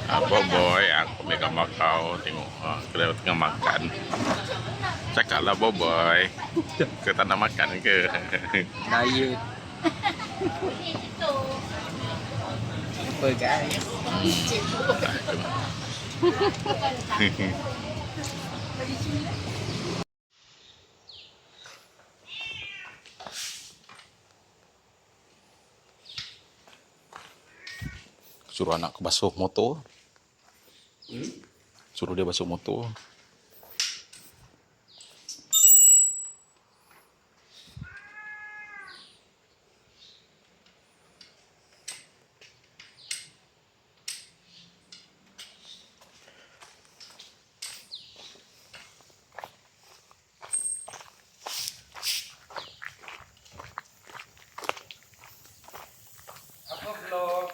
Apa boy, aku megang makau tengok kita tengah makan. Cakaplah boy, kita nak makan ke? Diet. Apa guys? Suruh anak ke basuh motor. Suruh dia basuh motor. Apa vlog?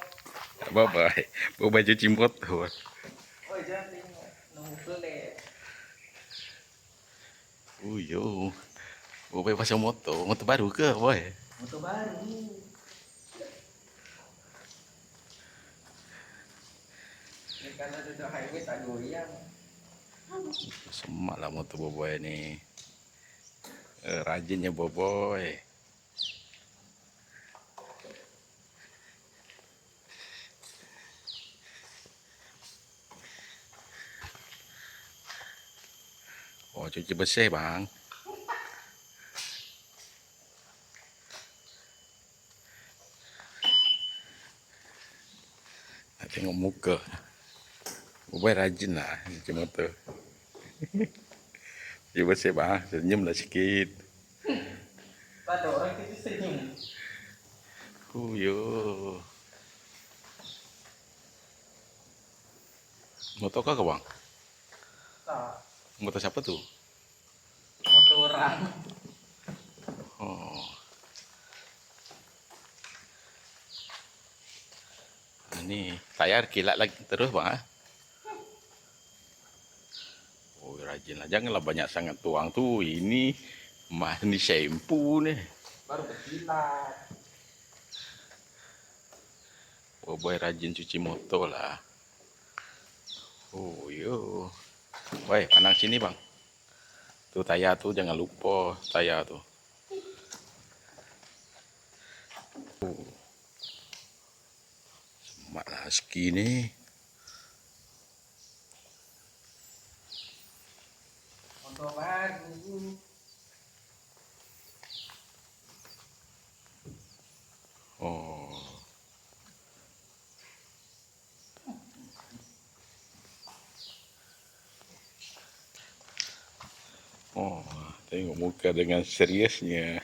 Bye cuci motor. Oh jangan tengok. Nombor pelik. Oh yo. Boy pasang motor baru ke boy? Motor baru. Ni kalau duduk highway tak goyang. Semak lah motor boy ni. Rajinnya boy. Oh cuci bersih bang. Nak tengok muka. Boy rajin lah cuci motor. Cuci bersih bang. Senyum lah sikit. Pada orang kita senyum. Oh yo. Motor kau ke bang? Tak. Motor siapa tu? Motor orang. Oh. Ni tayar kilat lagi terus bang. Oh rajin lah. Janganlah banyak sangat tuang tu. Ini mah ni shampoo ni. Baru berkilat. Oh boy rajin cuci motor lah. Oh yo. Boy pandang sini bang. Tu tayar tu jangan lupa tayar tu. Oh. Semak lah ski ni. Motor baru. Oh. Oh, tengok muka dengan seriusnya.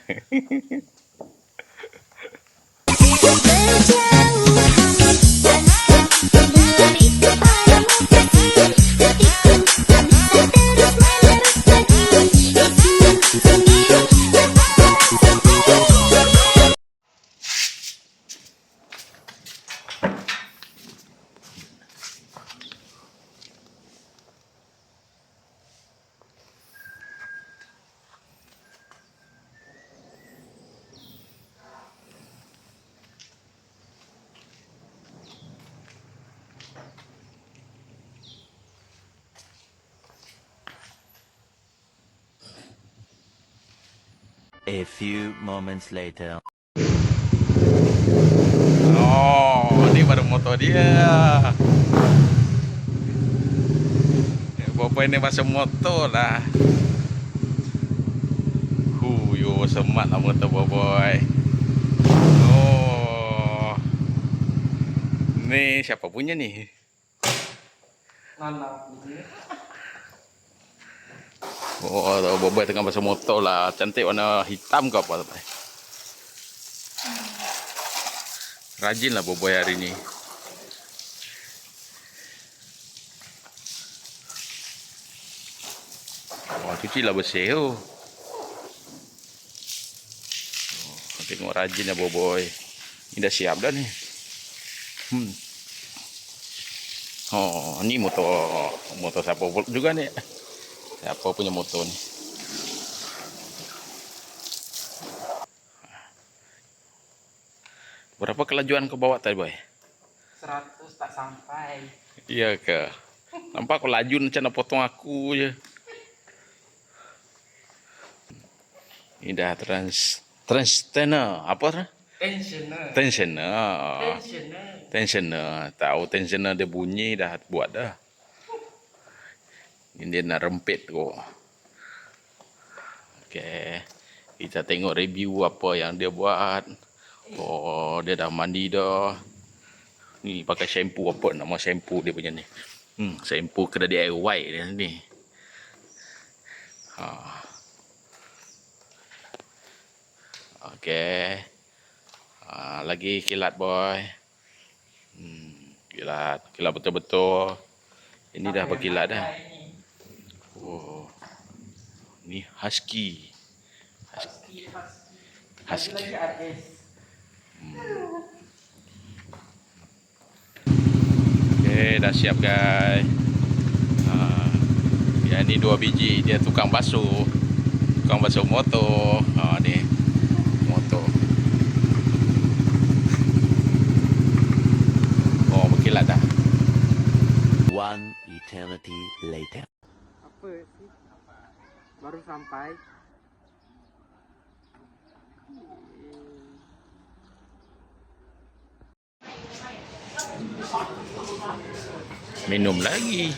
A few moments later. Oh, ni baru motor dia. Boboy ni pasal motor lah. Yo semat lah motor boboy. Oh. Ni siapa punya ni? Nana punya. Oh, boboy tengah pasal motor lah. Cantik warna hitam ke apa? Rajin lah boboy hari ni. Oh, cuci lah bersih tu. Oh, tengok rajin lah boboy. Ni dah siap dah ni. Oh, ni motor siapa juga ni? Siapa punya motor ni? Berapa kelajuan kau bawa tadi boy? 100 tak sampai. Iya ke? Nampak kau laju macam nak potong aku je. Ini dah tensioner. Apa tu? Tensioner. Tensioner. Tensioner. Tensioner. Tahu tensioner dia bunyi dah buat dah. Ini dia nak rempit kok. Okey. Kita tengok review apa yang dia buat. Oh, dia dah mandi dah. Ni pakai shampoo apa nama shampoo dia punya ni. Shampoo kena DIY dia ni. Ha. Okey. Lagi kilat boy. Kilat betul-betul. Ini dah berkilat dah. Oh. Ni husky. Lagi RS. Okay, dah siap guys. Ya, ni 2 biji. Dia tukang basuh. Tukang basuh motor. Ni motor. Oh, berkilat dah. One eternity later. Apa sih? Baru sampai. Minum lagi.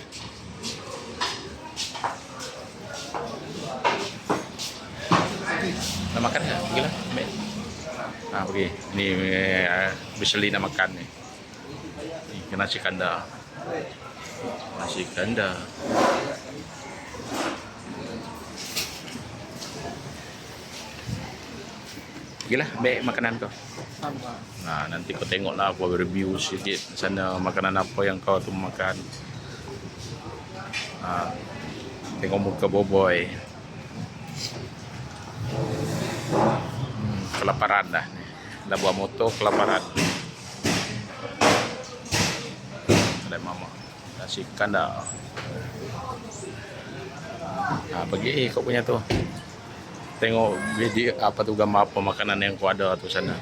Nak makan tak? Pergilah. Ambil. Pergi. Ni Bisli nak makan ni. Ni nasi kandar. Nasi kandar. Pergilah ambil makanan kau. Nah, nanti kau tengoklah aku review sikit sana makanan apa yang kau tu makan. Tengok muka Boboy. Kelaparan dah ni. Dah buat motor kelaparan. Ada mama. Nasi kandar. Pergi kau punya tu. Tengok video apa tu gambar apa makanan yang kau ada tu sana.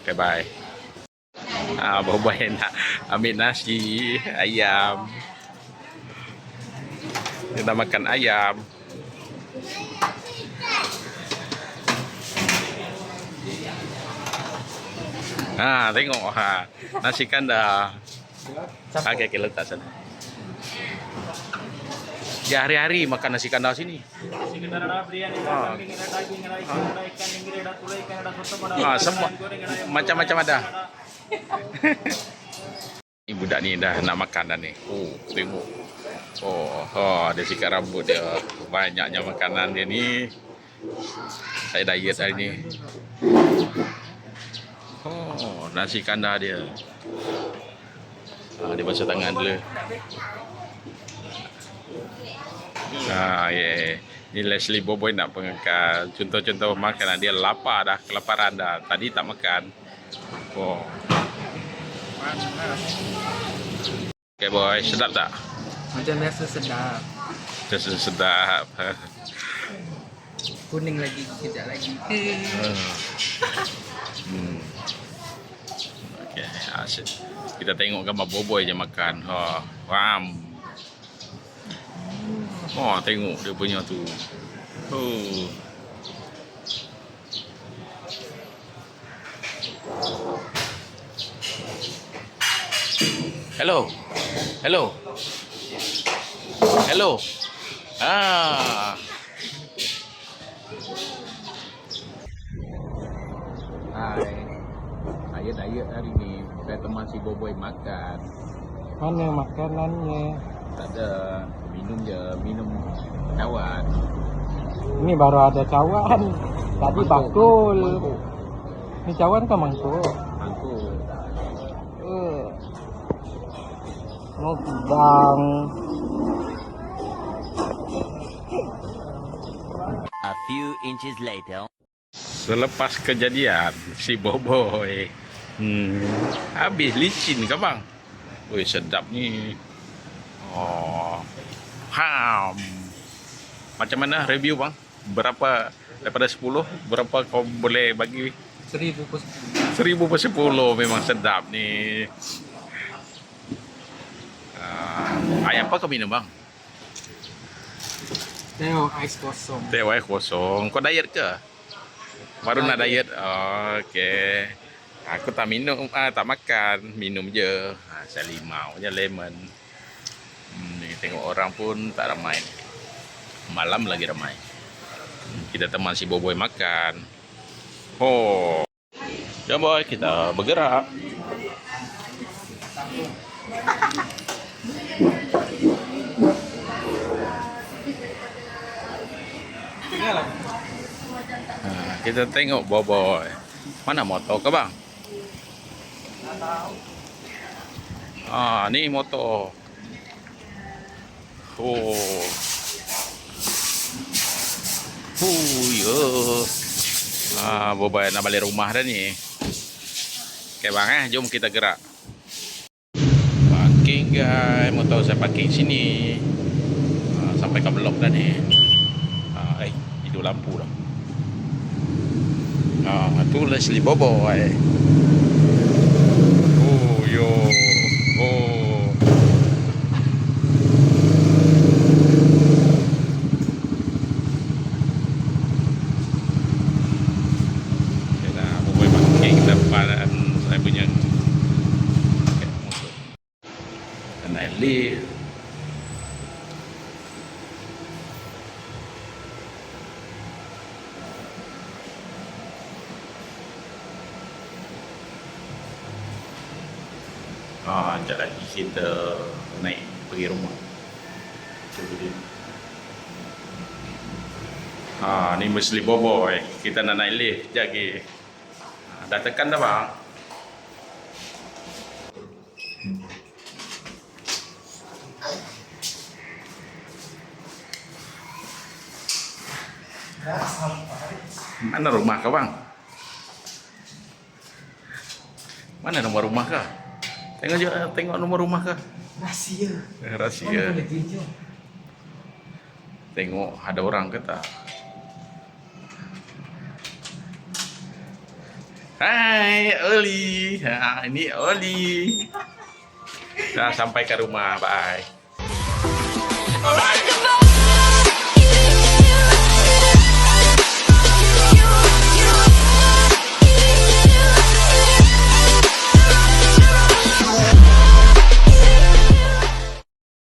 Okay, bye. Boboy nak ambil nasi ayam. Dia nak makan ayam. Tengok nasi kandar. Okay, letak sana. Dia hari-hari makan nasi kandar sini. Semua macam-macam ada. Ini budak ni dah nak makan dah ni. Oh, tengok. Dia sikat rambut dia. Banyaknya makanan dia ni. Saya diet hari ni. Nasi kandar dia. Dia basuh tangan dulu. Ni Leslie Boboy nak pengekal contoh-contoh makanan dia. Lapar dah, kelaparan dah. Tadi tak makan. Okay boy, sedap tak? Macam biasa sedap. Sedap. Kuning lagi, kejap lagi. Okay, asyik. Kita tengok gambar Boboy je makan. Tengok dia punya tu. Hello. Hello. Hello. Hai. Diet hari ni. Saya teman si Boboy makan. Mana makanannya? Tak ada. Minum je. Minum cawan. Ini baru ada cawan. Tadi bakul. Mangkuk. Ini cawan ke mangkuk? Mangkuk. Bang. A few inches later. Selepas kejadian si Boboy habis licin ke bang? Woi, sedap ni. Macam mana review bang? Berapa daripada 10? Berapa kau boleh bagi? 1000 per 10. 1000 per 10. Memang sedap ni. Ayam apa kau minum bang? Tengok ais kosong. Teh wai kosong. Kau diet ke? Baru nak diet. Oh, okey. Aku tak minum, tak makan, minum je. Saya limau je lemon. Ni tengok orang pun tak ramai. Malam lagi ramai. Kita teman si Boboy makan. Oh. Jom boy, kita bergerak. Kita tengok Boboy. Mana motor ke bang? Ni motor. Oh. Ya. Boboy nak balik rumah dah ni. Okay bang jom kita gerak. Parking guys, motor saya parking sini. Sampai ke blok dah ni. Hidup lampu dah. Tu Leslie Boboy. Oh yo. Oh. Kita Boboy parking depan saya punya motor. Dan naik lift. Sekejap lagi kita naik pergi rumah. Ni Leslie Boboy. Kita nak naik lift sekejap lagi. Dah tekan dah bang? Mana rumah kau bang? Mana nombor rumah kau? Tengok nombor rumah kau. Rahsia. Rahsia. Boleh tunjuk. Tengok ada orang ke tak? Hai Oli. Ini Oli. Dah sampai ke rumah. Bye.